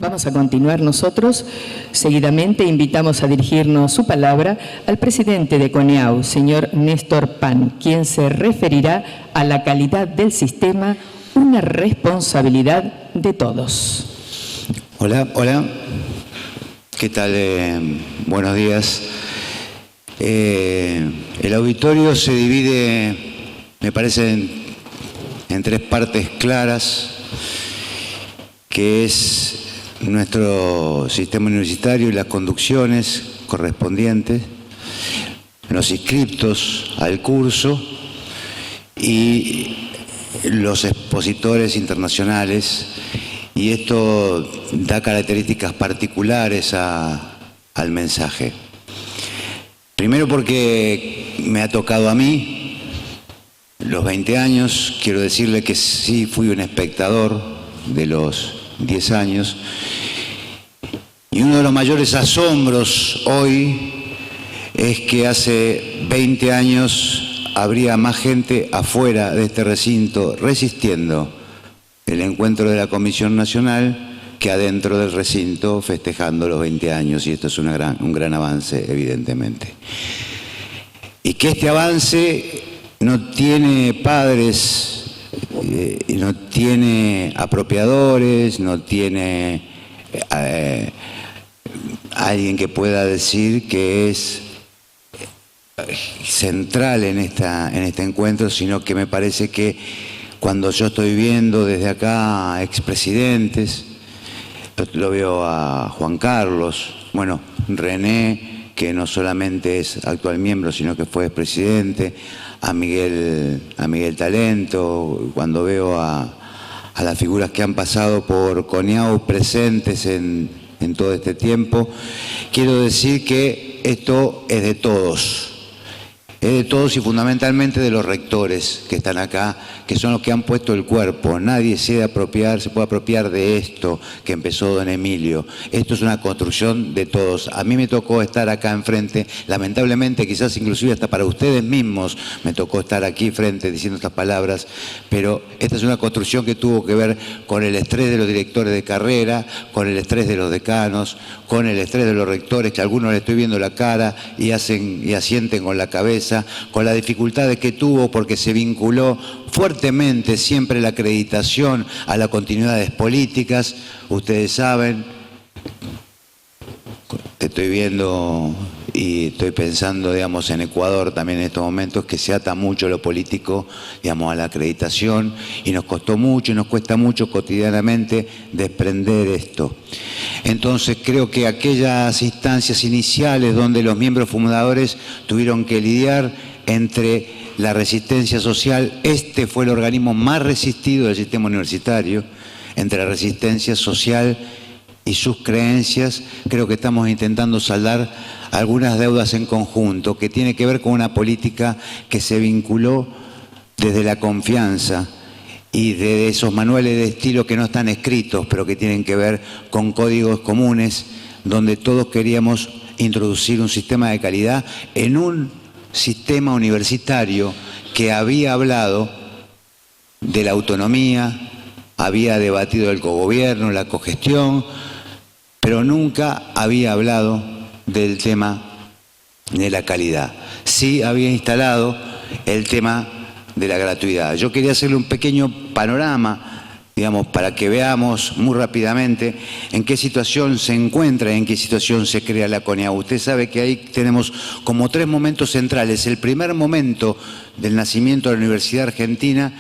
Vamos a continuar nosotros. Seguidamente invitamos a dirigirnos su palabra al presidente de CONEAU, señor Néstor Pan, quien se referirá a la calidad del sistema, una responsabilidad de todos. Hola, hola. ¿Qué tal? Buenos días. El auditorio se divide, me parece, en tres partes claras, que es nuestro sistema universitario y las conducciones correspondientes, los inscriptos al curso y los expositores internacionales, y esto da características particulares al mensaje. Primero porque me ha tocado a mí los 20 años, quiero decirle que sí fui un espectador de los 10 años, y uno de los mayores asombros hoy es que hace 20 años habría más gente afuera de este recinto resistiendo el encuentro de la Comisión Nacional que adentro del recinto festejando los 20 años, y esto es un gran avance, evidentemente. Y que este avance no tiene padres, no tiene apropiadores, no tiene alguien que pueda decir que es central en este encuentro, sino que me parece que cuando yo estoy viendo desde acá expresidentes, lo veo a Juan Carlos, bueno, René, que no solamente es actual miembro, sino que fue expresidente, a Miguel Talento, cuando veo a las figuras que han pasado por CONEAU presentes en todo este tiempo, quiero decir que esto es de todos. Es de todos y fundamentalmente de los rectores que están acá, que son los que han puesto el cuerpo. Nadie se puede apropiar de esto que empezó don Emilio. Esto es una construcción de todos. A mí me tocó estar acá enfrente, lamentablemente, quizás inclusive hasta para ustedes mismos me tocó estar aquí frente diciendo estas palabras, pero esta es una construcción que tuvo que ver con el estrés de los directores de carrera, con el estrés de los decanos, con el estrés de los rectores, que a algunos les estoy viendo la cara y asienten con la cabeza, con las dificultades que tuvo porque se vinculó fuertemente siempre la acreditación a las continuidades políticas. Ustedes saben, te estoy viendo y estoy pensando, digamos, en Ecuador también en estos momentos, que se ata mucho lo político, digamos, a la acreditación, y nos costó mucho y nos cuesta mucho cotidianamente desprender esto. Entonces creo que aquellas instancias iniciales donde los miembros fundadores tuvieron que lidiar entre la resistencia social, este fue el organismo más resistido del sistema universitario, entre la resistencia social y sus creencias, creo que estamos intentando saldar algunas deudas en conjunto, que tiene que ver con una política que se vinculó desde la confianza y de esos manuales de estilo que no están escritos, pero que tienen que ver con códigos comunes, donde todos queríamos introducir un sistema de calidad en un sistema universitario que había hablado de la autonomía, había debatido el cogobierno, la cogestión, pero nunca había hablado del tema de la calidad. Sí había instalado el tema de la gratuidad. Yo quería hacerle un pequeño panorama, digamos, para que veamos muy rápidamente en qué situación se encuentra y en qué situación se crea la CONEAU. Usted sabe que ahí tenemos como tres momentos centrales. El primer momento del nacimiento de la Universidad Argentina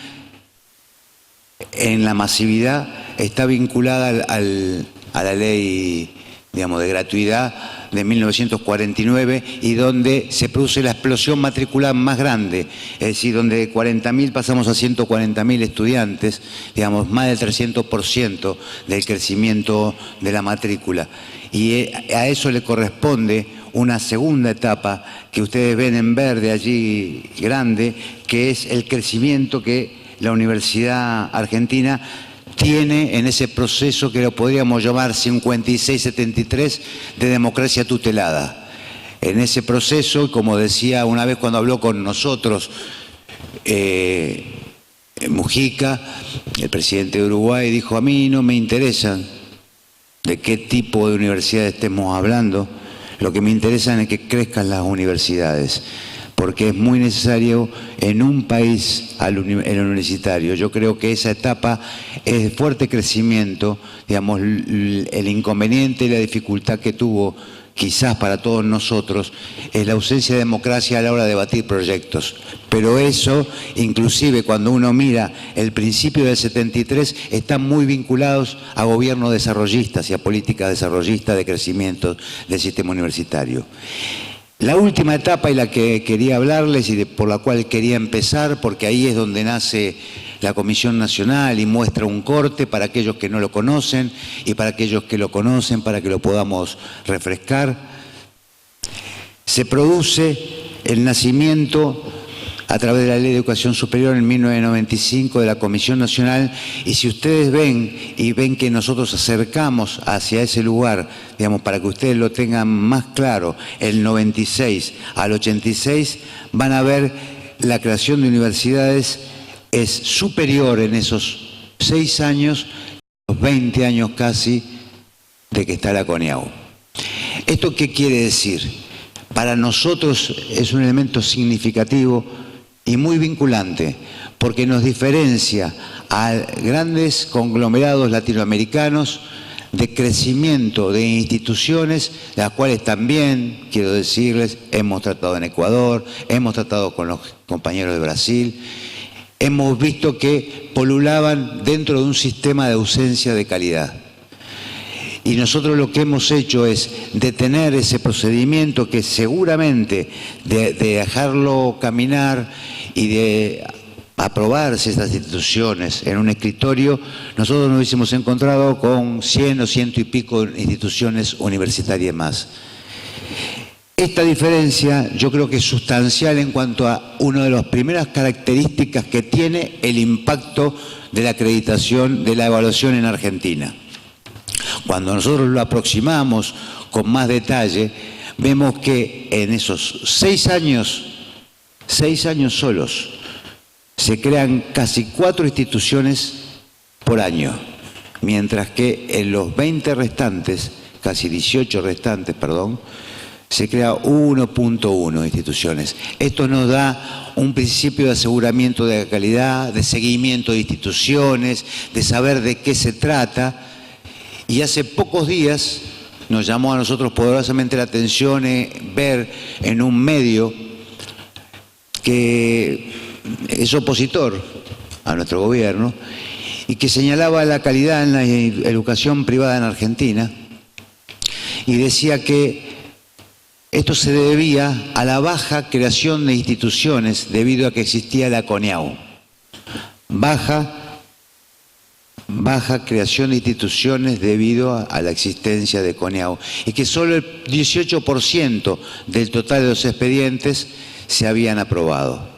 en la masividad está vinculada a la ley, digamos, de gratuidad de 1949, y donde se produce la explosión matricular más grande, es decir, donde de 40.000 pasamos a 140.000 estudiantes, digamos, más del 300% del crecimiento de la matrícula. Y a eso le corresponde una segunda etapa que ustedes ven en verde allí grande, que es el crecimiento que la Universidad Argentina tiene en ese proceso que lo podríamos llamar 56-73 de democracia tutelada. En ese proceso, como decía una vez cuando habló con nosotros Mujica, el presidente de Uruguay, dijo: a mí no me interesan de qué tipo de universidad estemos hablando. Lo que me interesa es que crezcan las universidades, porque es muy necesario en un país el universitario. Yo creo que esa etapa es de fuerte crecimiento, digamos, el inconveniente y la dificultad que tuvo, quizás para todos nosotros, es la ausencia de democracia a la hora de debatir proyectos. Pero eso, inclusive cuando uno mira el principio del 73, están muy vinculados a gobiernos desarrollistas y a políticas desarrollistas de crecimiento del sistema universitario. La última etapa y la que quería hablarles y por la cual quería empezar, porque ahí es donde nace la Comisión Nacional y muestra un corte para aquellos que no lo conocen y para aquellos que lo conocen, para que lo podamos refrescar. Se produce el nacimiento a través de la Ley de Educación Superior en 1995 de la Comisión Nacional, y si ustedes ven que nosotros acercamos hacia ese lugar, digamos, para que ustedes lo tengan más claro, el 96 al 86, van a ver la creación de universidades es superior en esos 6 años, los 20 años casi de que está la CONEAU. ¿Esto qué quiere decir? Para nosotros es un elemento significativo y muy vinculante, porque nos diferencia a grandes conglomerados latinoamericanos de crecimiento de instituciones, las cuales también, quiero decirles, hemos tratado en Ecuador, hemos tratado con los compañeros de Brasil. Hemos visto que polulaban dentro de un sistema de ausencia de calidad. Y nosotros lo que hemos hecho es detener ese procedimiento que seguramente de dejarlo caminar y de aprobarse estas instituciones en un escritorio, nosotros nos hubiésemos encontrado con 100 o 100 y pico instituciones universitarias más. Esta diferencia yo creo que es sustancial en cuanto a una de las primeras características que tiene el impacto de la acreditación, de la evaluación en Argentina. Cuando nosotros lo aproximamos con más detalle, vemos que en esos 6 años solos, se crean casi 4 instituciones por año, mientras que en los 20 restantes, casi 18 restantes, perdón, se crea 1.1 instituciones. Esto nos da un principio de aseguramiento de la calidad, de seguimiento de instituciones, de saber de qué se trata. Y hace pocos días nos llamó a nosotros poderosamente la atención ver en un medio que es opositor a nuestro gobierno y que señalaba la calidad en la educación privada en Argentina y decía que esto se debía a la baja creación de instituciones debido a que existía la CONEAU. Baja creación de instituciones debido a la existencia de CONEAU y que solo el 18% del total de los expedientes se habían aprobado.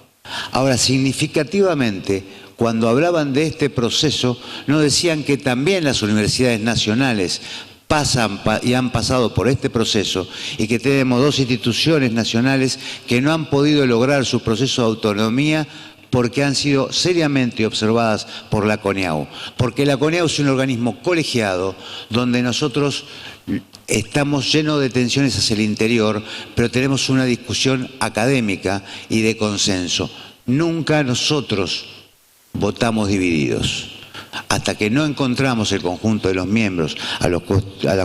Ahora, significativamente, cuando hablaban de este proceso, no decían que también las universidades nacionales pasan y han pasado por este proceso y que tenemos 2 instituciones nacionales que no han podido lograr su proceso de autonomía porque han sido seriamente observadas por la CONEAU. Porque la CONEAU es un organismo colegiado donde nosotros estamos llenos de tensiones hacia el interior, pero tenemos una discusión académica y de consenso. Nunca nosotros votamos divididos. Hasta que no encontramos el conjunto de los miembros a los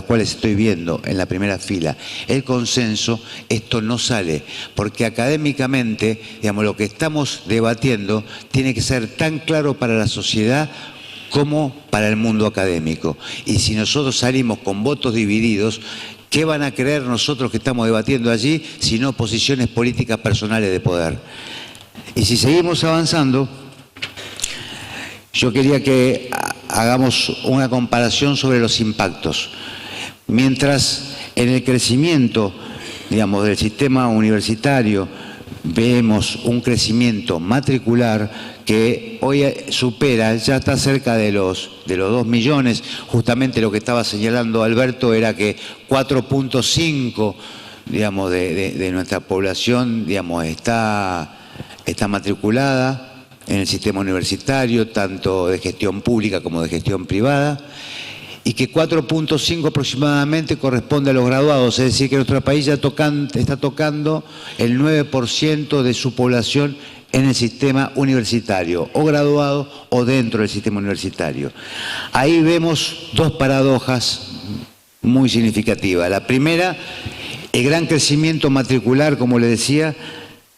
cuales estoy viendo en la primera fila el consenso, esto no sale, porque académicamente, digamos, lo que estamos debatiendo tiene que ser tan claro para la sociedad como para el mundo académico. Y si nosotros salimos con votos divididos, ¿qué van a creer nosotros que estamos debatiendo allí, sino posiciones políticas personales de poder? Y si seguimos avanzando, yo quería que hagamos una comparación sobre los impactos. Mientras en el crecimiento, digamos, del sistema universitario vemos un crecimiento matricular que hoy supera, ya está cerca de los 2 millones. Justamente lo que estaba señalando Alberto era que 4.5, digamos, de nuestra población, digamos, está matriculada en el sistema universitario, tanto de gestión pública como de gestión privada, y que 4.5 aproximadamente corresponde a los graduados, es decir, que nuestro país ya está tocando el 9% de su población en el sistema universitario, o graduado o dentro del sistema universitario. Ahí vemos dos paradojas muy significativas. La primera, el gran crecimiento matricular, como le decía,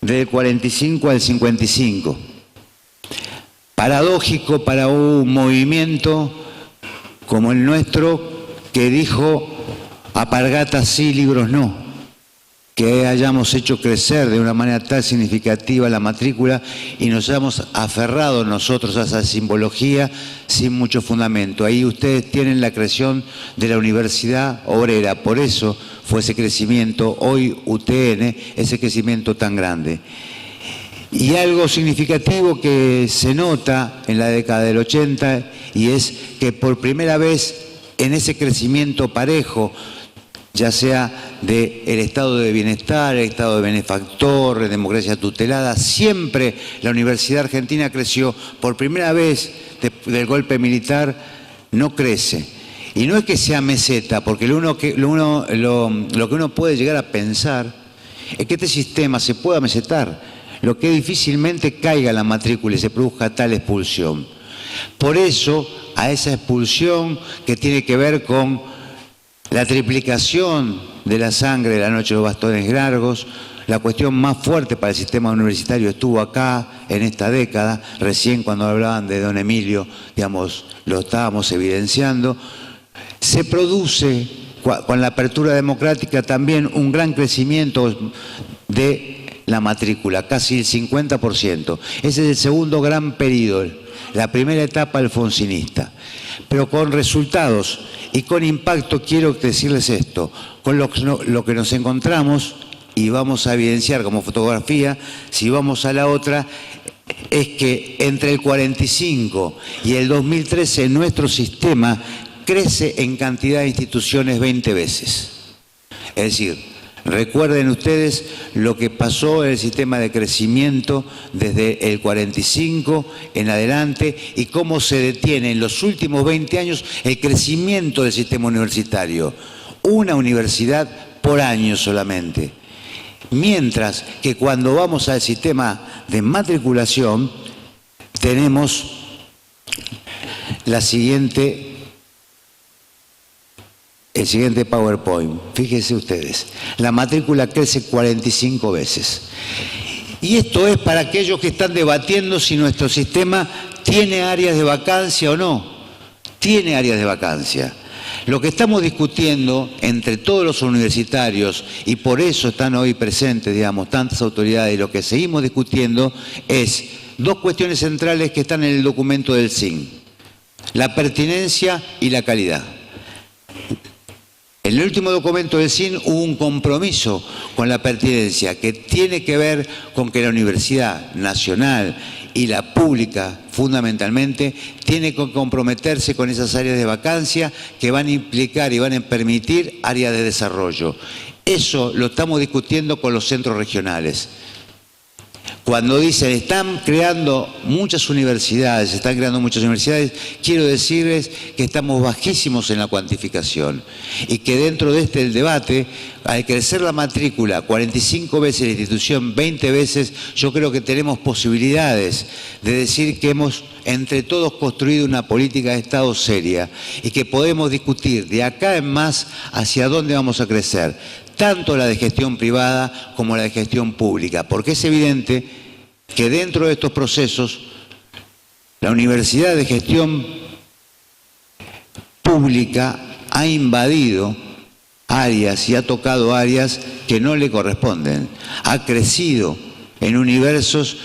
del 45 al 55. Paradójico para un movimiento como el nuestro, que dijo alpargatas sí, libros no, que hayamos hecho crecer de una manera tan significativa la matrícula y nos hayamos aferrado nosotros a esa simbología sin mucho fundamento. Ahí ustedes tienen la creación de la Universidad Obrera, por eso fue ese crecimiento, hoy UTN, ese crecimiento tan grande. Y algo significativo que se nota en la década del 80 y es que por primera vez en ese crecimiento parejo, ya sea del estado de bienestar, el estado de benefactor, de democracia tutelada, siempre la Universidad Argentina creció. Por primera vez del golpe militar no crece. Y no es que sea meseta, porque lo que uno puede llegar a pensar es que este sistema se pueda mesetar, lo que difícilmente caiga la matrícula y se produzca tal expulsión. Por eso, a esa expulsión que tiene que ver con la triplicación de la sangre de la noche de los bastones largos, la cuestión más fuerte para el sistema universitario estuvo acá en esta década, recién cuando hablaban de don Emilio, digamos, lo estábamos evidenciando. Se produce con la apertura democrática también un gran crecimiento de la matrícula, casi el 50%. Ese es el segundo gran periodo, la primera etapa alfonsinista. Pero con resultados y con impacto, quiero decirles esto, con lo que nos encontramos, y vamos a evidenciar como fotografía, si vamos a la otra, es que entre el 45 y el 2013 nuestro sistema crece en cantidad de instituciones 20 veces. Es decir, recuerden ustedes lo que pasó en el sistema de crecimiento desde el 45 en adelante y cómo se detiene en los últimos 20 años el crecimiento del sistema universitario. Una universidad por año solamente. Mientras que cuando vamos al sistema de matriculación tenemos el siguiente PowerPoint. Fíjense ustedes, la matrícula crece 45 veces. Y esto es para aquellos que están debatiendo si nuestro sistema tiene áreas de vacancia o no. Tiene áreas de vacancia. Lo que estamos discutiendo entre todos los universitarios, y por eso están hoy presentes, digamos, tantas autoridades, y lo que seguimos discutiendo es dos cuestiones centrales que están en el documento del CIN: la pertinencia y la calidad. En el último documento del CIN hubo un compromiso con la pertinencia que tiene que ver con que la Universidad Nacional y la pública, fundamentalmente, tiene que comprometerse con esas áreas de vacancia que van a implicar y van a permitir áreas de desarrollo. Eso lo estamos discutiendo con los centros regionales. Cuando dicen están creando muchas universidades, quiero decirles que estamos bajísimos en la cuantificación y que dentro de el debate, al crecer la matrícula 45 veces, la institución 20 veces, yo creo que tenemos posibilidades de decir que hemos entre todos construido una política de Estado seria y que podemos discutir de acá en más hacia dónde vamos a crecer, tanto la de gestión privada como la de gestión pública, porque es evidente que dentro de estos procesos la Universidad de Gestión Pública ha invadido áreas y ha tocado áreas que no le corresponden, ha crecido en universos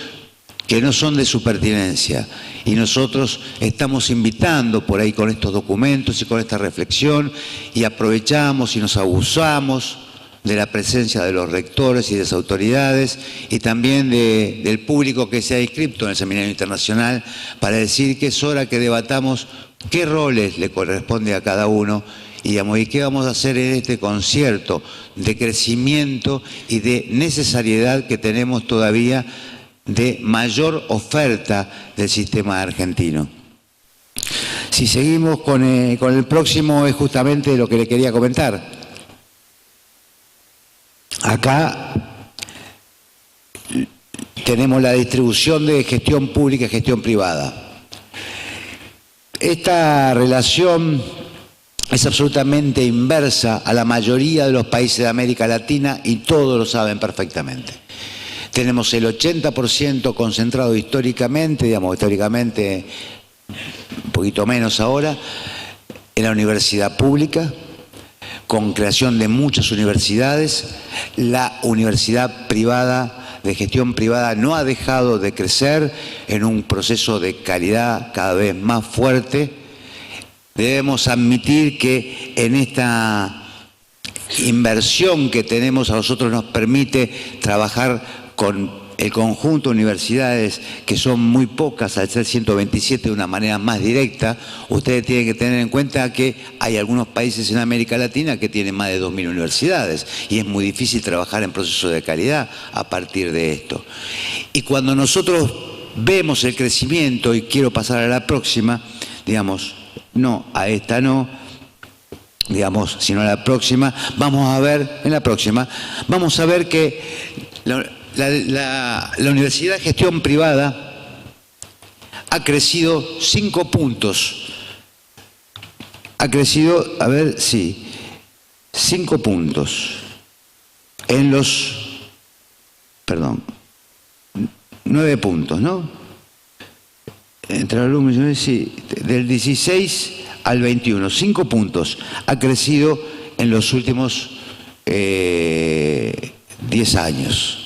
que no son de su pertinencia. Y nosotros estamos invitando por ahí con estos documentos y con esta reflexión y aprovechamos y nos abusamos de la presencia de los rectores y de las autoridades y también del público que se ha inscrito en el Seminario Internacional para decir que es hora que debatamos qué roles le corresponde a cada uno y qué vamos a hacer en este concierto de crecimiento y de necesariedad que tenemos todavía de mayor oferta del sistema argentino. Si seguimos con el próximo, es justamente lo que le quería comentar. Acá tenemos la distribución de gestión pública y gestión privada. Esta relación es absolutamente inversa a la mayoría de los países de América Latina y todos lo saben perfectamente. Tenemos el 80% concentrado históricamente, digamos, históricamente un poquito menos ahora, en la universidad pública, con creación de muchas universidades. La universidad privada, de gestión privada, no ha dejado de crecer en un proceso de calidad cada vez más fuerte. Debemos admitir que en esta inversión que tenemos a nosotros nos permite trabajar con el conjunto de universidades, que son muy pocas, al ser 127 de una manera más directa. Ustedes tienen que tener en cuenta que hay algunos países en América Latina que tienen más de 2.000 universidades y es muy difícil trabajar en procesos de calidad a partir de esto. Y cuando nosotros vemos el crecimiento, y quiero pasar a la próxima, digamos, no, a esta no, digamos, sino a la próxima, vamos a ver, en la próxima, vamos a ver que la Universidad de Gestión Privada ha crecido 5 puntos. Ha crecido, a ver, sí, 5 puntos en los, perdón, 9 puntos, ¿no? Entre alumnos, sí, del 16 al 21, 5 puntos ha crecido en los últimos 10 años.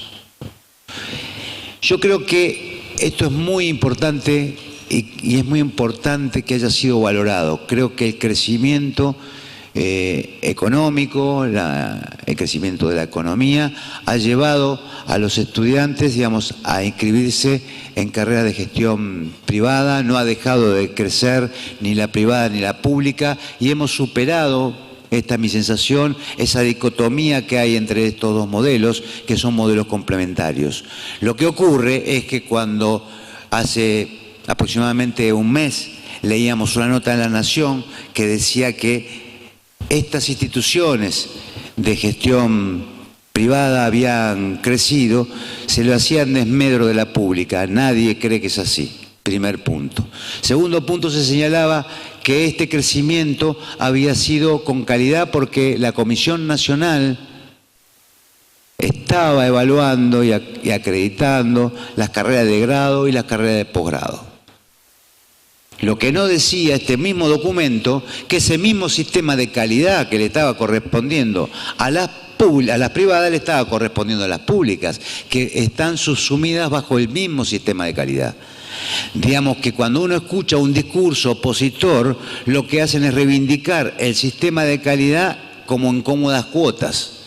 Yo creo que esto es muy importante y es muy importante que haya sido valorado. Creo que el crecimiento económico, el crecimiento de la economía ha llevado a los estudiantes, digamos, a inscribirse en carreras de gestión privada. No ha dejado de crecer ni la privada ni la pública y hemos superado, esta es mi sensación, esa dicotomía que hay entre estos dos modelos, que son modelos complementarios. Lo que ocurre es que cuando hace aproximadamente un mes leíamos una nota en La Nación que decía que estas instituciones de gestión privada habían crecido, se lo hacían desmedro de la pública. Nadie cree que es así. Primer punto. Segundo punto, se señalaba que este crecimiento había sido con calidad porque la Comisión Nacional estaba evaluando y acreditando las carreras de grado y las carreras de posgrado. Lo que no decía este mismo documento, que ese mismo sistema de calidad que le estaba correspondiendo a las privadas le estaba correspondiendo a las públicas, que están subsumidas bajo el mismo sistema de calidad. Digamos que cuando uno escucha un discurso opositor, lo que hacen es reivindicar el sistema de calidad como en cómodas cuotas.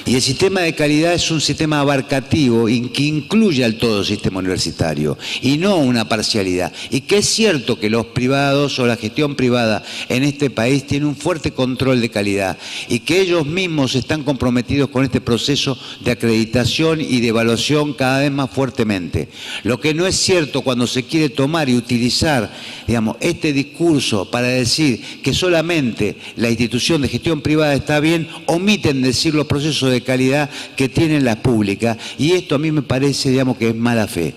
Y el sistema de calidad es un sistema abarcativo que incluye al todo el sistema universitario y no una parcialidad. Y que es cierto que los privados o la gestión privada en este país tienen un fuerte control de calidad y que ellos mismos están comprometidos con este proceso de acreditación y de evaluación cada vez más fuertemente. Lo que no es cierto cuando se quiere tomar y utilizar, digamos, este discurso para decir que solamente la institución de gestión privada está bien, omiten decir los procesos de calidad que tienen las públicas, y esto a mí me parece, digamos, que es mala fe.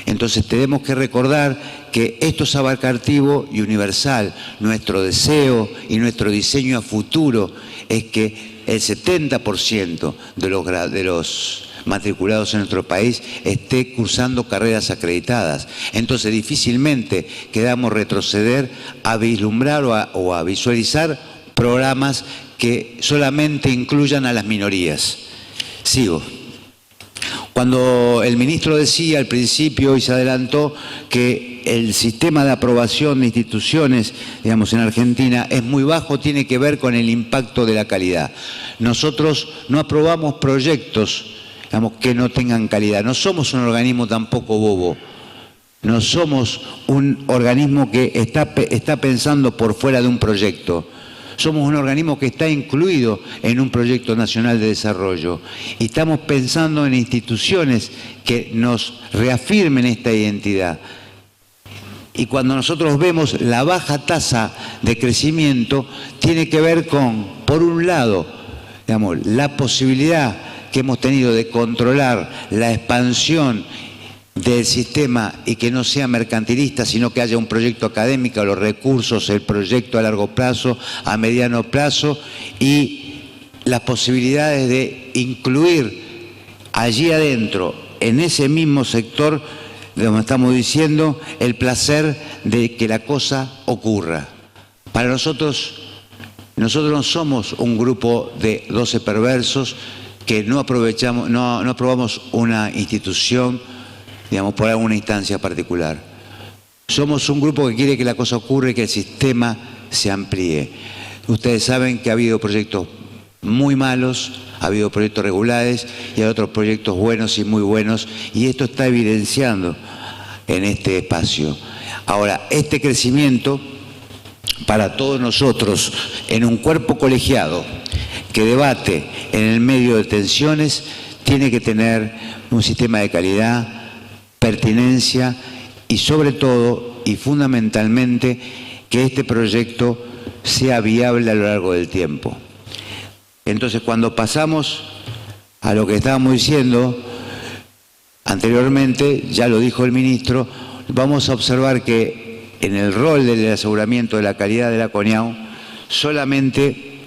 Entonces tenemos que recordar que esto es abarcativo y universal. Nuestro deseo y nuestro diseño a futuro es que el 70% de los matriculados en nuestro país esté cursando carreras acreditadas. Entonces difícilmente queramos retroceder a vislumbrar o a visualizar programas que solamente incluyan a las minorías. Sigo. Cuando el ministro decía al principio y se adelantó que el sistema de aprobación de instituciones, digamos, en Argentina es muy bajo, tiene que ver con el impacto de la calidad. Nosotros no aprobamos proyectos, digamos, que no tengan calidad. No somos un organismo tampoco bobo. No somos un organismo que está pensando por fuera de un proyecto. Somos un organismo que está incluido en un proyecto nacional de desarrollo y estamos pensando en instituciones que nos reafirmen esta identidad. Y cuando nosotros vemos la baja tasa de crecimiento, tiene que ver con, por un lado, digamos, la posibilidad que hemos tenido de controlar la expansión del sistema y que no sea mercantilista, sino que haya un proyecto académico, los recursos, el proyecto a largo plazo, a mediano plazo, y las posibilidades de incluir allí adentro, en ese mismo sector, como estamos diciendo, el placer de que la cosa ocurra. Para nosotros no somos un grupo de 12 perversos que no aprobamos una institución, digamos, por alguna instancia particular. Somos un grupo que quiere que la cosa ocurra y que el sistema se amplíe. Ustedes saben que ha habido proyectos muy malos, ha habido proyectos regulares y hay otros proyectos buenos y muy buenos, y esto está evidenciando en este espacio. Ahora, este crecimiento para todos nosotros en un cuerpo colegiado que debate en el medio de tensiones tiene que tener un sistema de calidad, pertinencia y sobre todo y fundamentalmente que este proyecto sea viable a lo largo del tiempo. Entonces, cuando pasamos a lo que estábamos diciendo anteriormente, ya lo dijo el ministro, vamos a observar que en el rol del aseguramiento de la calidad de la CONEAU solamente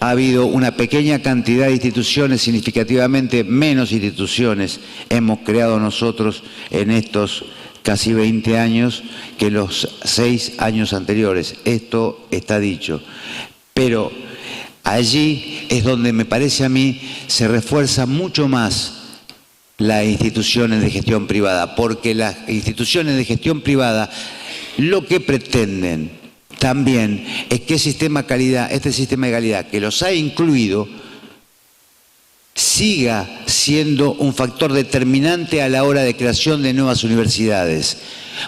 ha habido una pequeña cantidad de instituciones, significativamente menos instituciones hemos creado nosotros en estos casi 20 años que los 6 años anteriores. Esto está dicho. Pero allí es donde me parece a mí se refuerza mucho más las instituciones de gestión privada, porque las instituciones de gestión privada lo que pretenden también es que este sistema de calidad que los ha incluido siga siendo un factor determinante a la hora de creación de nuevas universidades.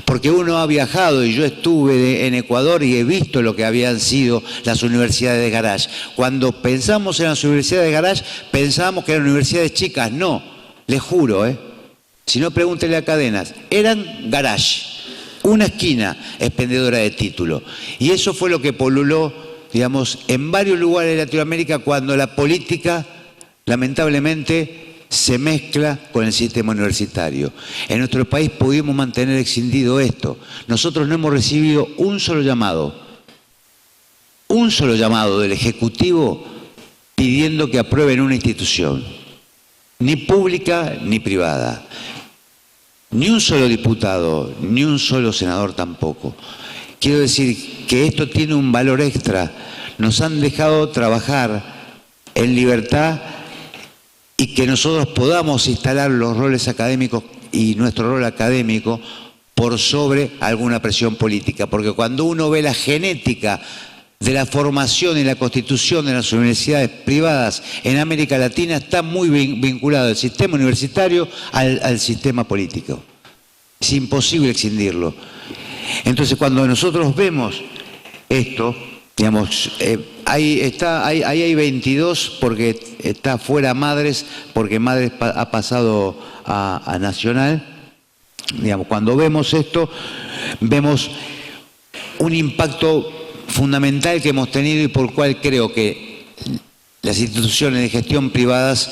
Porque uno ha viajado, y yo estuve en Ecuador y he visto lo que habían sido las universidades de garage. Cuando pensamos en las universidades de garage, pensábamos que eran universidades chicas. No, les juro, si no, pregúntenle a Cadenas, eran garage. Una esquina expendedora de título. Y eso fue lo que poluló, digamos, en varios lugares de Latinoamérica cuando la política, lamentablemente, se mezcla con el sistema universitario. En nuestro país pudimos mantener extendido esto. Nosotros no hemos recibido un solo llamado del Ejecutivo pidiendo que aprueben una institución, ni pública ni privada. Ni un solo diputado, ni un solo senador tampoco. Quiero decir que esto tiene un valor extra. Nos han dejado trabajar en libertad y que nosotros podamos instalar los roles académicos y nuestro rol académico por sobre alguna presión política. Porque cuando uno ve la genética de la formación y la constitución de las universidades privadas en América Latina, está muy vinculado el sistema universitario al sistema político. Es imposible escindirlo. Entonces, cuando nosotros vemos esto, digamos, ahí hay 22 porque está fuera Madres, porque Madres ha pasado a Nacional. Digamos, cuando vemos esto, vemos un impacto fundamental que hemos tenido y por el cual creo que las instituciones de gestión privadas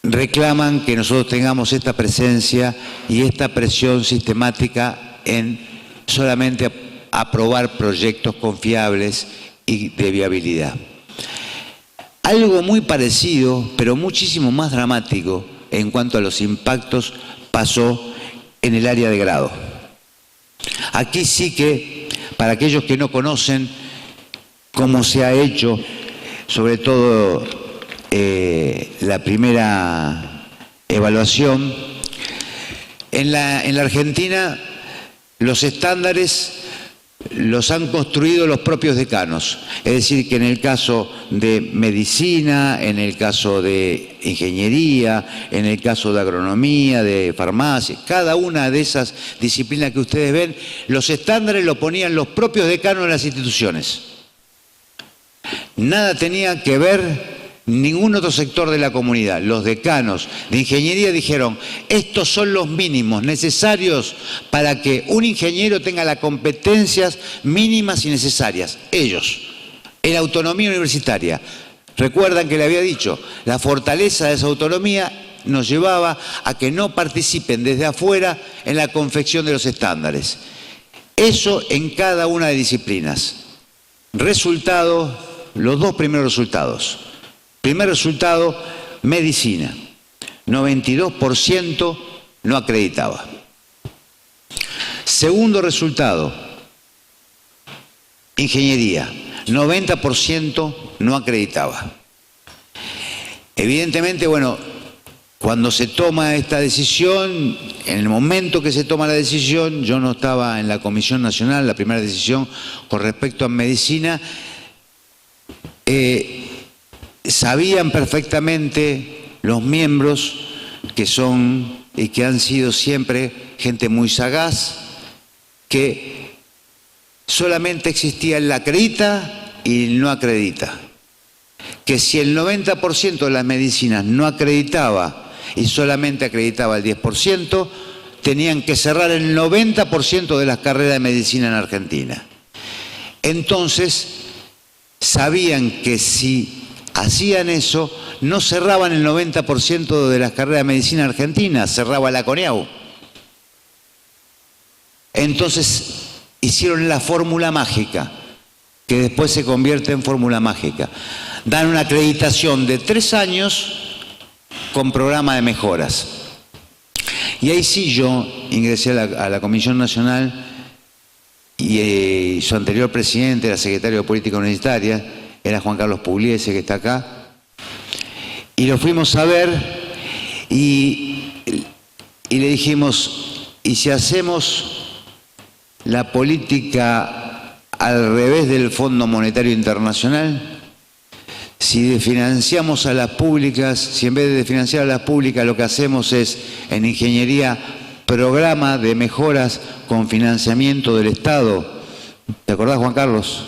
reclaman que nosotros tengamos esta presencia y esta presión sistemática en solamente aprobar proyectos confiables y de viabilidad. Algo muy parecido, pero muchísimo más dramático en cuanto a los impactos, pasó en el área de grado. Aquí sí que, para aquellos que no conocen cómo se ha hecho, sobre todo la primera evaluación, en la Argentina los estándares los han construido los propios decanos. Es decir, que en el caso de medicina, en el caso de ingeniería, en el caso de agronomía, de farmacia, cada una de esas disciplinas que ustedes ven, los estándares los ponían los propios decanos de las instituciones. Nada tenía que ver ningún otro sector de la comunidad. Los decanos de ingeniería dijeron, estos son los mínimos necesarios para que un ingeniero tenga las competencias mínimas y necesarias. Ellos, en la autonomía universitaria. Recuerdan que le había dicho, la fortaleza de esa autonomía nos llevaba a que no participen desde afuera en la confección de los estándares. Eso en cada una de las disciplinas. Resultado, los dos primeros resultados. Primer resultado, medicina. 92% no acreditaba. Segundo resultado, ingeniería. 90% no acreditaba. Evidentemente, bueno, cuando se toma esta decisión, en el momento que se toma la decisión, yo no estaba en la Comisión Nacional, la primera decisión con respecto a medicina, sabían perfectamente los miembros que son y que han sido siempre gente muy sagaz, que solamente existía el acredita y el no acredita. Que si el 90% de las medicinas no acreditaba y solamente acreditaba el 10%, tenían que cerrar el 90% de las carreras de medicina en Argentina. Entonces, sabían que si hacían eso, no cerraban el 90% de las carreras de medicina en Argentina, cerraba la CONEAU. Entonces, hicieron la fórmula mágica, que después se convierte en fórmula mágica. Dan una acreditación de 3 años con programa de mejoras. Y ahí sí yo ingresé a la Comisión Nacional y su anterior presidente, era secretario de Política Universitaria, era Juan Carlos Pugliese, que está acá. Y lo fuimos a ver y le dijimos, ¿y si hacemos la política al revés del Fondo Monetario Internacional? Si financiamos a las públicas, si en vez de financiar a las públicas lo que hacemos es en ingeniería programa de mejoras con financiamiento del Estado. ¿Te acordás, Juan Carlos?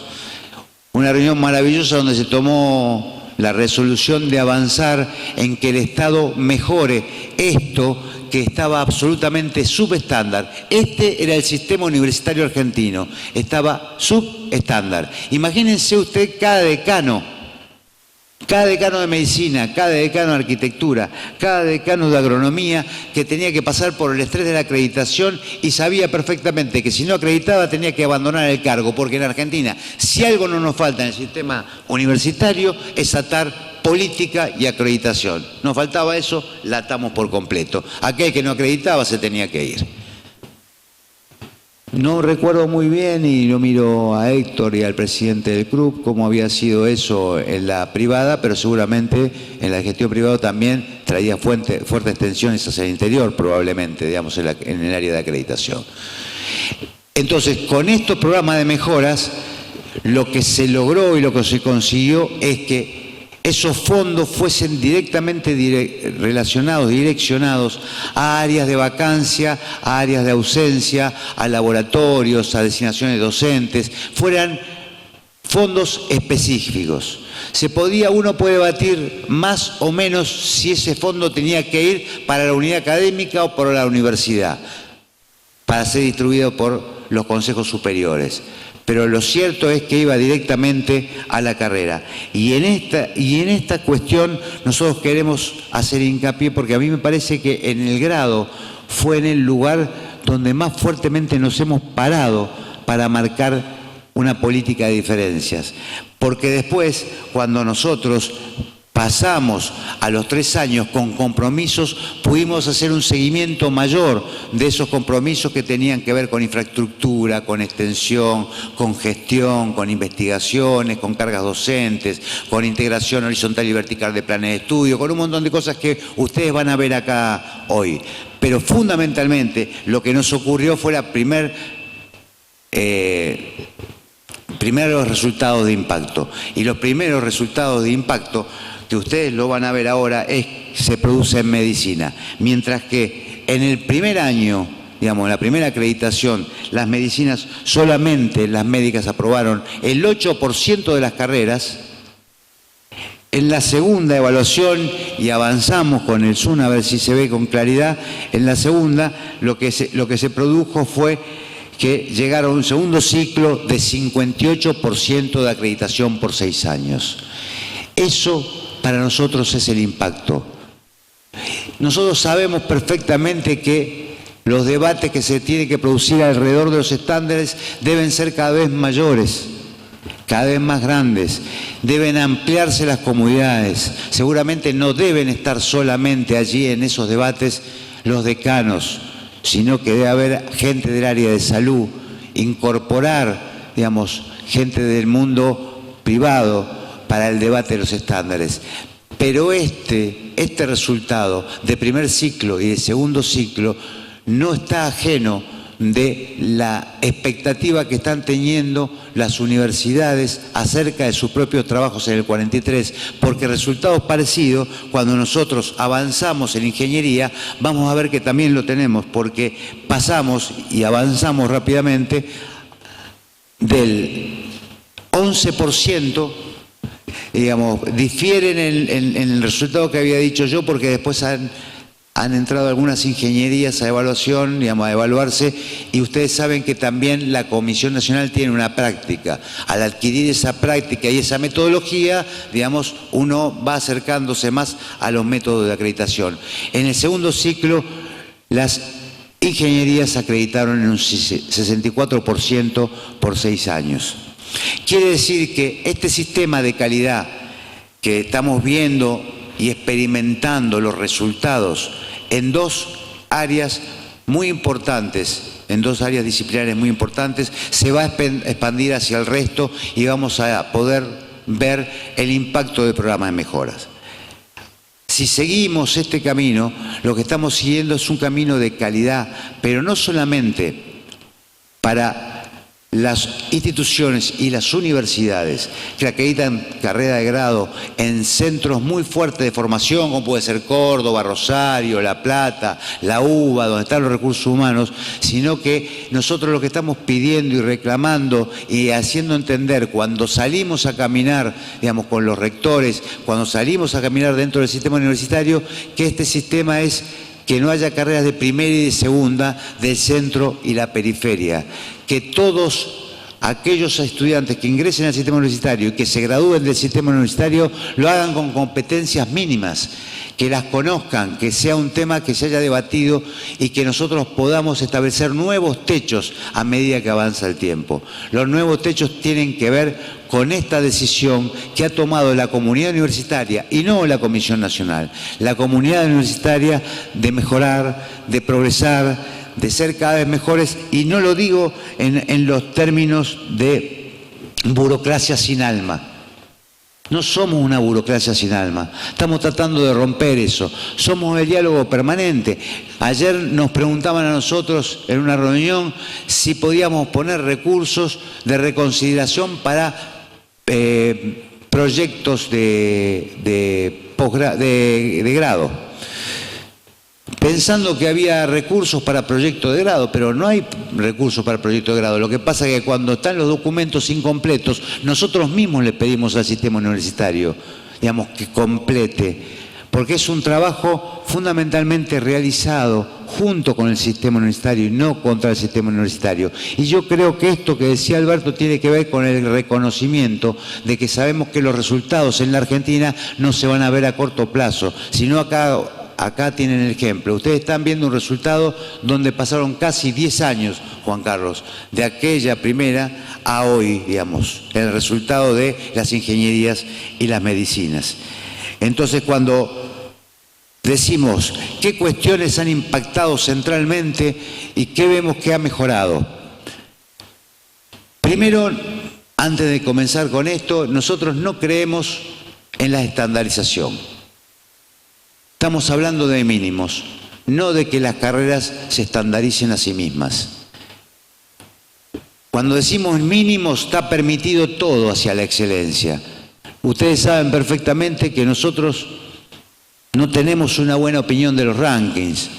Una reunión maravillosa donde se tomó la resolución de avanzar en que el Estado mejore esto que estaba absolutamente subestándar. Este era el sistema universitario argentino, estaba subestándar. Imagínense usted cada decano de medicina, cada decano de arquitectura, cada decano de agronomía, que tenía que pasar por el estrés de la acreditación y sabía perfectamente que si no acreditaba tenía que abandonar el cargo, porque en Argentina, si algo no nos falta en el sistema universitario, es atar política y acreditación. Nos faltaba eso, la atamos por completo. Aquel que no acreditaba se tenía que ir. No recuerdo muy bien, y lo miro a Héctor y al presidente del club, cómo había sido eso en la privada, pero seguramente en la gestión privada también traía fuertes tensiones hacia el interior, probablemente, digamos, en el área de acreditación. Entonces, con estos programas de mejoras, lo que se logró y lo que se consiguió es que esos fondos fuesen directamente relacionados, direccionados a áreas de vacancia, a áreas de ausencia, a laboratorios, a designaciones docentes, fueran fondos específicos. Uno puede debatir más o menos si ese fondo tenía que ir para la unidad académica o para la universidad, para ser distribuido por los consejos superiores. Pero lo cierto es que iba directamente a la carrera. Y en esta cuestión nosotros queremos hacer hincapié, porque a mí me parece que en el grado fue en el lugar donde más fuertemente nos hemos parado para marcar una política de diferencias. Porque después, cuando nosotros pasamos a los 3 años con compromisos, pudimos hacer un seguimiento mayor de esos compromisos que tenían que ver con infraestructura, con extensión, con gestión, con investigaciones, con cargas docentes, con integración horizontal y vertical de planes de estudio, con un montón de cosas que ustedes van a ver acá hoy. Pero fundamentalmente lo que nos ocurrió fue la primeros resultados de impacto. Y los primeros resultados de impacto, que ustedes lo van a ver ahora, se produce en medicina. Mientras que en el primer año, digamos, en la primera acreditación, las medicinas, solamente las médicas aprobaron el 8% de las carreras, En la segunda evaluación, y avanzamos con el Zoom a ver si se ve con claridad, en la segunda lo que se produjo fue que llegaron a un segundo ciclo de 58% de acreditación por 6 años. Eso para nosotros es el impacto. Nosotros sabemos perfectamente que los debates que se tienen que producir alrededor de los estándares deben ser cada vez mayores, cada vez más grandes, deben ampliarse las comunidades. Seguramente no deben estar solamente allí en esos debates los decanos, sino que debe haber gente del área de salud, incorporar, digamos, gente del mundo privado para el debate de los estándares. Pero este resultado de primer ciclo y de segundo ciclo no está ajeno de la expectativa que están teniendo las universidades acerca de sus propios trabajos en el 43, porque resultados parecidos, cuando nosotros avanzamos en ingeniería, vamos a ver que también lo tenemos, porque pasamos y avanzamos rápidamente del 11%, digamos, difieren en el resultado que había dicho yo, porque después han entrado algunas ingenierías a evaluación, digamos, a evaluarse, y ustedes saben que también la Comisión Nacional tiene una práctica. Al adquirir esa práctica y esa metodología, digamos, uno va acercándose más a los métodos de acreditación. En el segundo ciclo, las ingenierías acreditaron en un 64% por 6 años. Quiere decir que este sistema de calidad que estamos viendo y experimentando los resultados en 2 áreas muy importantes, en 2 áreas disciplinares muy importantes, se va a expandir hacia el resto y vamos a poder ver el impacto del programa de mejoras. Si seguimos este camino, lo que estamos siguiendo es un camino de calidad, pero no solamente para las instituciones y las universidades que acreditan carrera de grado en centros muy fuertes de formación, como puede ser Córdoba, Rosario, La Plata, la UBA, donde están los recursos humanos, sino que nosotros lo que estamos pidiendo y reclamando y haciendo entender cuando salimos a caminar, digamos, con los rectores, cuando salimos a caminar dentro del sistema universitario, que este sistema es que no haya carreras de primera y de segunda, del centro y la periferia. Que todos aquellos estudiantes que ingresen al sistema universitario y que se gradúen del sistema universitario lo hagan con competencias mínimas, que las conozcan, que sea un tema que se haya debatido y que nosotros podamos establecer nuevos techos a medida que avanza el tiempo. Los nuevos techos tienen que ver con esta decisión que ha tomado la comunidad universitaria y no la Comisión Nacional. La comunidad universitaria de mejorar, de progresar, de ser cada vez mejores, y no lo digo en los términos de burocracia sin alma. No somos una burocracia sin alma, estamos tratando de romper eso, somos el diálogo permanente. Ayer nos preguntaban a nosotros en una reunión si podíamos poner recursos de reconsideración para proyectos de grado. Pensando que había recursos para proyectos de grado, pero no hay recursos para proyectos de grado. Lo que pasa es que cuando están los documentos incompletos, nosotros mismos le pedimos al sistema universitario, digamos, que complete, porque es un trabajo fundamentalmente realizado junto con el sistema universitario y no contra el sistema universitario. Y yo creo que esto que decía Alberto tiene que ver con el reconocimiento de que sabemos que los resultados en la Argentina no se van a ver a corto plazo, sino acá tienen el ejemplo. Ustedes están viendo un resultado donde pasaron casi 10 años, Juan Carlos, de aquella primera a hoy, digamos, el resultado de las ingenierías y las medicinas. Entonces, cuando decimos qué cuestiones han impactado centralmente y qué vemos que ha mejorado. Primero, antes de comenzar con esto, nosotros no creemos en la estandarización. Estamos hablando de mínimos, no de que las carreras se estandaricen a sí mismas. Cuando decimos mínimos, está permitido todo hacia la excelencia. Ustedes saben perfectamente que nosotros no tenemos una buena opinión de los rankings.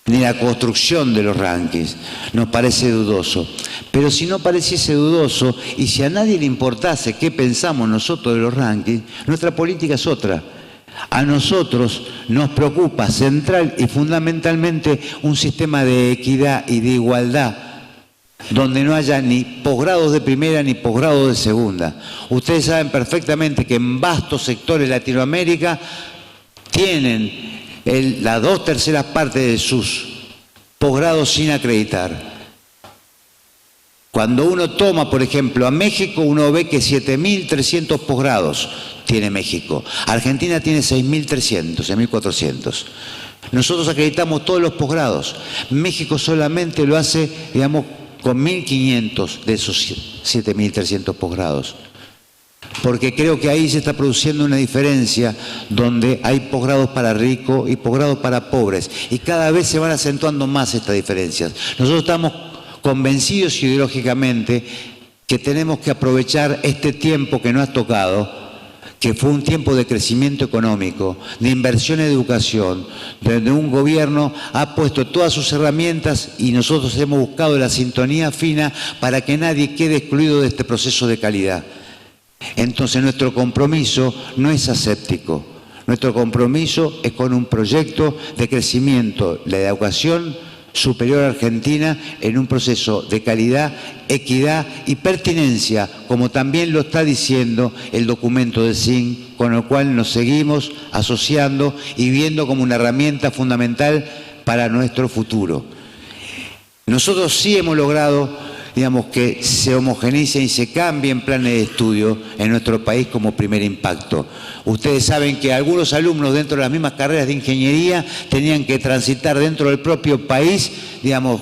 ni la construcción de los rankings. Nos parece dudoso. Pero si no pareciese dudoso y si a nadie le importase qué pensamos nosotros de los rankings, nuestra política es otra. A nosotros nos preocupa central y fundamentalmente un sistema de equidad y de igualdad donde no haya ni posgrados de primera ni posgrados de segunda. Ustedes saben perfectamente que en vastos sectores de Latinoamérica tienen las 2/3 partes de sus posgrados sin acreditar. Cuando uno toma, por ejemplo, a México, uno ve que 7.300 posgrados tiene México. Argentina tiene 6.300, 6.400. Nosotros acreditamos todos los posgrados. México solamente lo hace, digamos, con 1.500 de esos 7.300 posgrados. Porque creo que ahí se está produciendo una diferencia donde hay posgrados para ricos y posgrados para pobres. Y cada vez se van acentuando más estas diferencias. Nosotros estamos convencidos ideológicamente que tenemos que aprovechar este tiempo que nos ha tocado, que fue un tiempo de crecimiento económico, de inversión en educación, donde un gobierno ha puesto todas sus herramientas y nosotros hemos buscado la sintonía fina para que nadie quede excluido de este proceso de calidad. Entonces nuestro compromiso no es aséptico, nuestro compromiso es con un proyecto de crecimiento de la educación superior argentina en un proceso de calidad, equidad y pertinencia, como también lo está diciendo el documento de SIN, con el cual nos seguimos asociando y viendo como una herramienta fundamental para nuestro futuro. Nosotros sí hemos logrado, digamos, que se homogeneicen y se cambien planes de estudio en nuestro país como primer impacto. Ustedes saben que algunos alumnos dentro de las mismas carreras de ingeniería tenían que transitar dentro del propio país, digamos,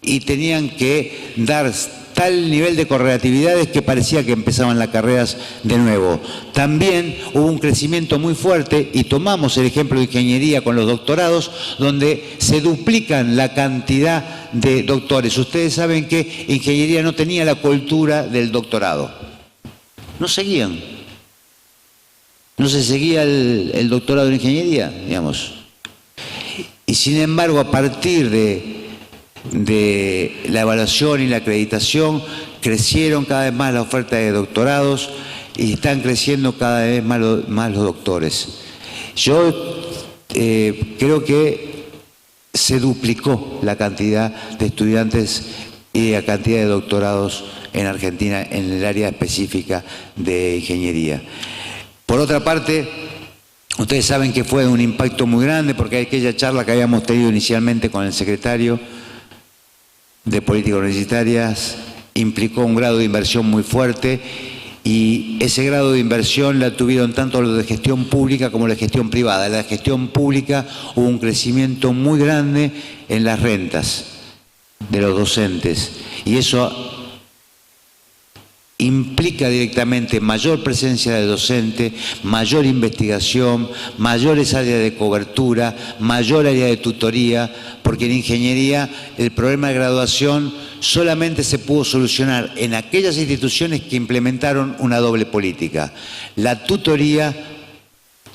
y tenían que dar tal nivel de correlatividades que parecía que empezaban las carreras de nuevo. También hubo un crecimiento muy fuerte, y tomamos el ejemplo de ingeniería con los doctorados, donde se duplican la cantidad de doctores. Ustedes saben que ingeniería no tenía la cultura del doctorado. No seguían. No se seguía el doctorado en ingeniería, digamos. Y sin embargo, a partir de la evaluación y la acreditación, crecieron cada vez más la oferta de doctorados y están creciendo cada vez más los doctores. Yo creo que se duplicó la cantidad de estudiantes y la cantidad de doctorados en Argentina en el área específica de ingeniería. Por otra parte, ustedes saben que fue un impacto muy grande porque aquella charla que habíamos tenido inicialmente con el secretario de Políticas Universitarias implicó un grado de inversión muy fuerte, y ese grado de inversión la tuvieron tanto los de gestión pública como la gestión privada. En la gestión pública hubo un crecimiento muy grande en las rentas de los docentes, y eso implica directamente mayor presencia de docente, mayor investigación, mayores áreas de cobertura, mayor área de tutoría, porque en ingeniería el problema de graduación solamente se pudo solucionar en aquellas instituciones que implementaron una doble política: la tutoría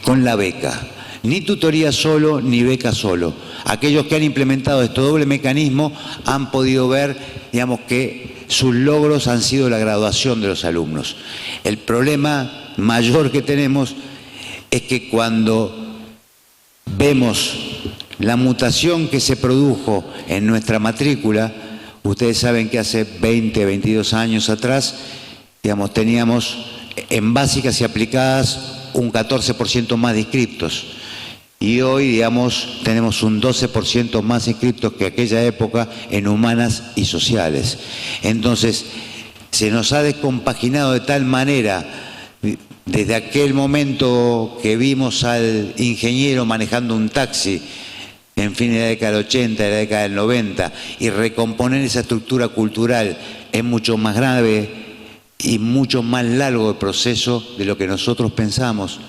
con la beca. Ni tutoría solo, ni beca solo. Aquellos que han implementado este doble mecanismo han podido ver, digamos, que sus logros han sido la graduación de los alumnos. El problema mayor que tenemos es que cuando vemos la mutación que se produjo en nuestra matrícula, ustedes saben que hace 20, 22 años atrás, digamos, teníamos en básicas y aplicadas un 14% más de inscriptos. Y hoy, digamos, tenemos un 12% más inscriptos que aquella época en humanas y sociales. Entonces, se nos ha descompaginado de tal manera, desde aquel momento que vimos al ingeniero manejando un taxi en fin de la década del 80, de la década del 90, y recomponer esa estructura cultural es mucho más grave y mucho más largo el proceso de lo que nosotros pensamos.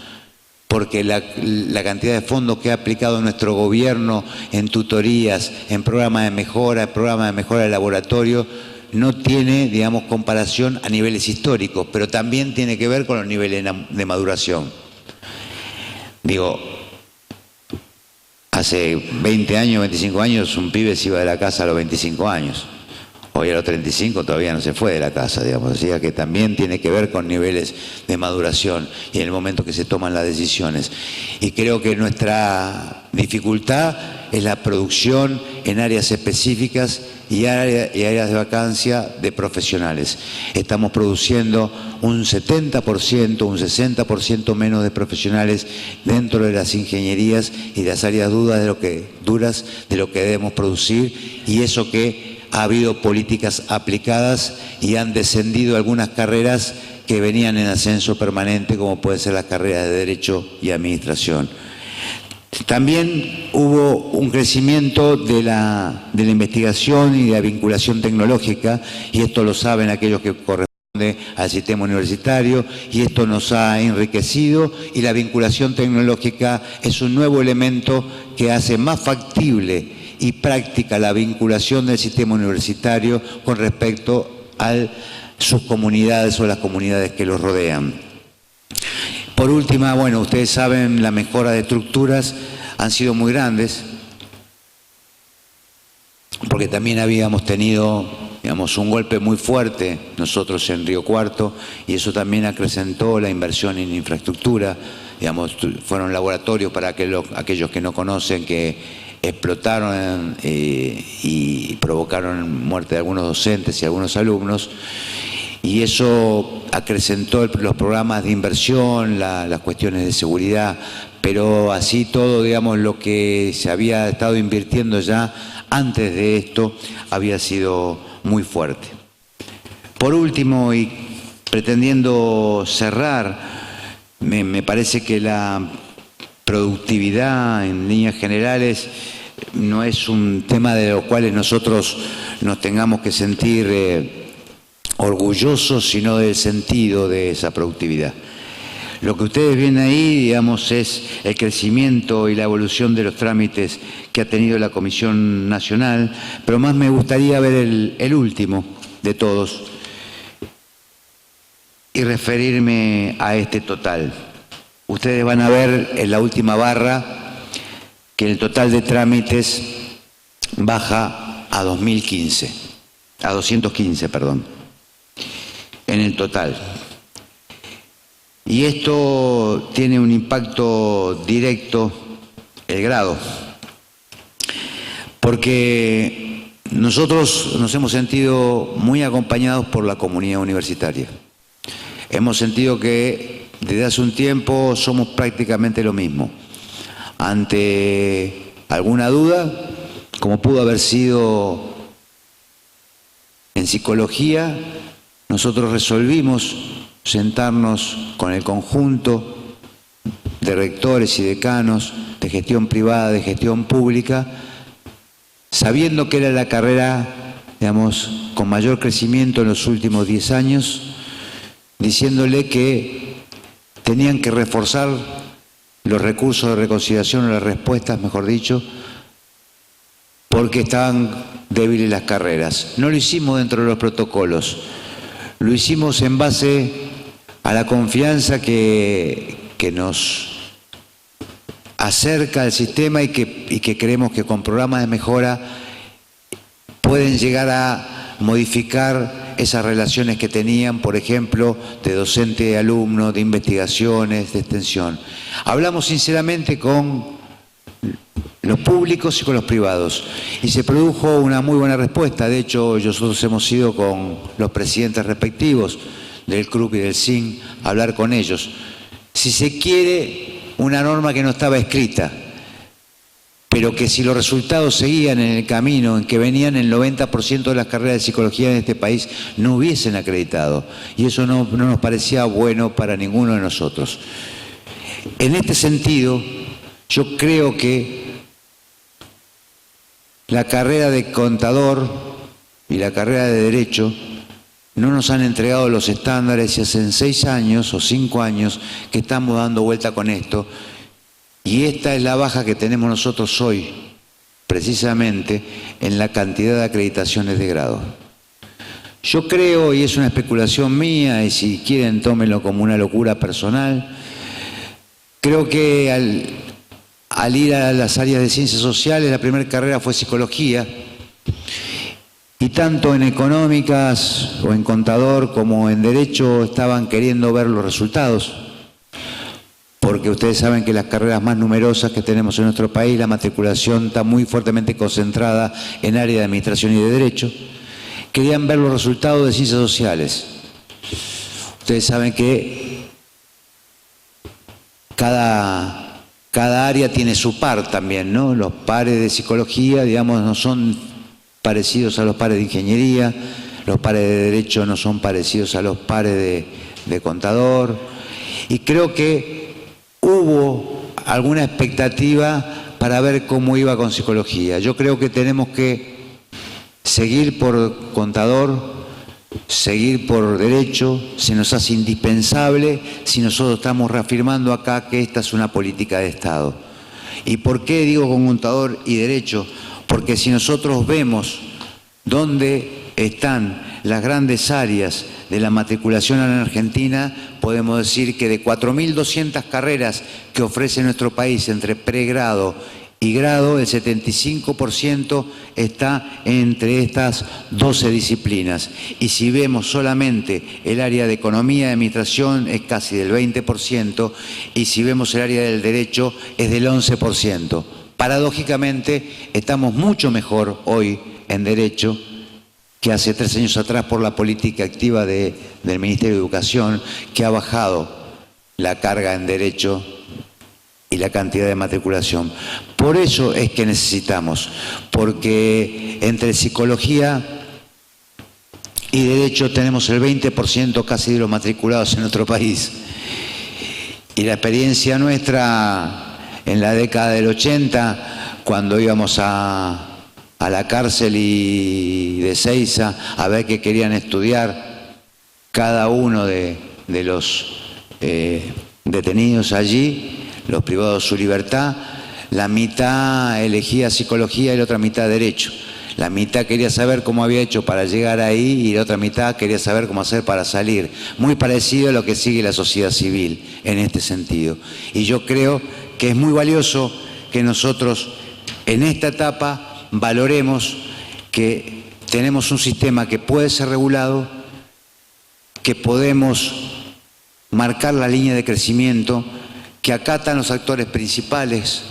Porque la cantidad de fondos que ha aplicado nuestro gobierno en tutorías, en programas de mejora de laboratorio, no tiene, digamos, comparación a niveles históricos, pero también tiene que ver con los niveles de maduración. Digo, Hace 20 años, 25 años, un pibe se iba de la casa a los 25 años. Hoy a los 35 todavía no se fue de la casa, digamos. O sea que también tiene que ver con niveles de maduración y en el momento que se toman las decisiones. Y creo que nuestra dificultad es la producción en áreas específicas y áreas de vacancia de profesionales. Estamos produciendo un 70%, un 60% menos de profesionales dentro de las ingenierías y las áreas duras de lo que debemos producir, y eso que ha habido políticas aplicadas y han descendido algunas carreras que venían en ascenso permanente, como pueden ser las carreras de Derecho y Administración. También hubo un crecimiento de la investigación y de la vinculación tecnológica, y esto lo saben aquellos que corresponden al sistema universitario, y esto nos ha enriquecido, y la vinculación tecnológica es un nuevo elemento que hace más factible y práctica la vinculación del sistema universitario con respecto a sus comunidades o las comunidades que los rodean. Por última, bueno, ustedes saben, la mejora de estructuras han sido muy grandes, porque también habíamos tenido, digamos, un golpe muy fuerte nosotros en Río Cuarto, y eso también acrecentó la inversión en infraestructura. Digamos, fueron laboratorios para aquellos que no conocen, que explotaron y provocaron muerte de algunos docentes y algunos alumnos, y eso acrecentó los programas de inversión, las cuestiones de seguridad, pero así todo, digamos, lo que se había estado invirtiendo ya antes de esto había sido muy fuerte. Por último, y pretendiendo cerrar, me parece que la productividad en líneas generales no es un tema de los cuales nosotros nos tengamos que sentir orgullosos, sino del sentido de esa productividad. Lo que ustedes ven ahí, digamos, es el crecimiento y la evolución de los trámites que ha tenido la Comisión Nacional, pero más me gustaría ver el último de todos y referirme a este total. Ustedes van a ver en la última barra que el total de trámites baja a 215, perdón, en el total. Y esto tiene un impacto directo, el grado, porque nosotros nos hemos sentido muy acompañados por la comunidad universitaria. Hemos sentido que desde hace un tiempo somos prácticamente lo mismo. Ante alguna duda, como pudo haber sido en psicología, nosotros resolvimos sentarnos con el conjunto de rectores y decanos de gestión privada, de gestión pública, sabiendo que era la carrera, digamos, con mayor crecimiento en los últimos 10 años, diciéndole que tenían que reforzar los recursos de reconciliación, o las respuestas, mejor dicho, porque estaban débiles las carreras. No lo hicimos dentro de los protocolos, lo hicimos en base a la confianza que nos acerca al sistema y que creemos que con programas de mejora pueden llegar a modificar esas relaciones que tenían, por ejemplo, de docente y alumno, de investigaciones, de extensión. Hablamos sinceramente con los públicos y con los privados, y se produjo una muy buena respuesta. De hecho, nosotros hemos ido con los presidentes respectivos del CRUP y del SIN a hablar con ellos. Si se quiere, una norma que no estaba escrita, pero que si los resultados seguían en el camino en que venían, el 90% de las carreras de psicología en este país no hubiesen acreditado, y eso no nos parecía bueno para ninguno de nosotros. En este sentido, yo creo que la carrera de contador y la carrera de Derecho no nos han entregado los estándares, y hace 6 años o 5 años que estamos dando vuelta con esto, y esta es la baja que tenemos nosotros hoy, precisamente en la cantidad de acreditaciones de grado. Yo creo, y es una especulación mía, y si quieren tómenlo como una locura personal, creo que al ir a las áreas de ciencias sociales, la primera carrera fue psicología. Y tanto en económicas o en contador como en derecho estaban queriendo ver los resultados. Porque ustedes saben que las carreras más numerosas que tenemos en nuestro país, la matriculación está muy fuertemente concentrada en área de administración y de derecho. Querían ver los resultados de ciencias sociales. Ustedes saben que cada área tiene su par también, ¿no? Los pares de psicología, digamos, no son parecidos a los pares de ingeniería, los pares de derecho no son parecidos a los pares de contador. Y creo que hubo alguna expectativa para ver cómo iba con psicología. Yo creo que tenemos que seguir por contador, seguir por derecho, se nos hace indispensable si nosotros estamos reafirmando acá que esta es una política de Estado. ¿Y por qué digo con contador y derecho? Porque si nosotros vemos dónde están las grandes áreas de la matriculación en Argentina, podemos decir que de 4.200 carreras que ofrece nuestro país entre pregrado y grado, el 75% está entre estas 12 disciplinas. Y si vemos solamente el área de economía y administración es casi del 20%, y si vemos el área del derecho es del 11%. Paradójicamente, estamos mucho mejor hoy en derecho que hace 3 años atrás por la política activa del Ministerio de Educación, que ha bajado la carga en derecho y la cantidad de matriculación. Por eso es que necesitamos, porque entre psicología y derecho tenemos el 20% casi de los matriculados en nuestro país. Y la experiencia nuestra en la década del 80, cuando íbamos a la cárcel y de Seiza a ver qué querían estudiar cada uno de los detenidos allí, los privados de su libertad, la mitad elegía psicología y la otra mitad derecho. La mitad quería saber cómo había hecho para llegar ahí y la otra mitad quería saber cómo hacer para salir. Muy parecido a lo que sigue la sociedad civil en este sentido. Y yo creo que es muy valioso que nosotros en esta etapa valoremos que tenemos un sistema que puede ser regulado, que podemos marcar la línea de crecimiento, que acatan los actores principales,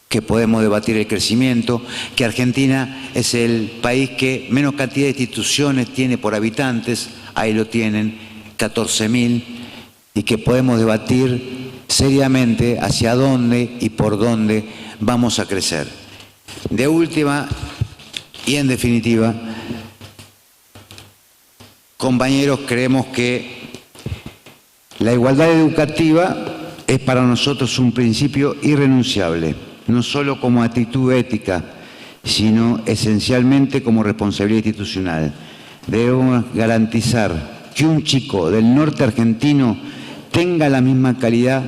que podemos debatir el crecimiento, que Argentina es el país que menos cantidad de instituciones tiene por habitantes, ahí lo tienen, 14.000, y que podemos debatir seriamente hacia dónde y por dónde vamos a crecer. De última y en definitiva, compañeros, creemos que la igualdad educativa es para nosotros un principio irrenunciable, no solo como actitud ética, sino esencialmente como responsabilidad institucional. Debemos garantizar que un chico del norte argentino tenga la misma calidad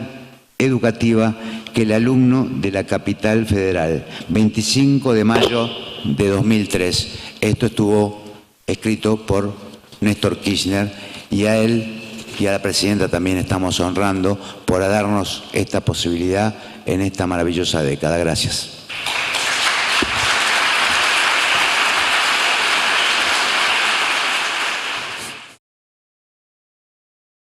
educativa que el alumno de la capital federal. 25 de mayo de 2003. Esto estuvo escrito por Néstor Kirchner y a él y a la presidenta también estamos honrando por darnos esta posibilidad en esta maravillosa década. Gracias.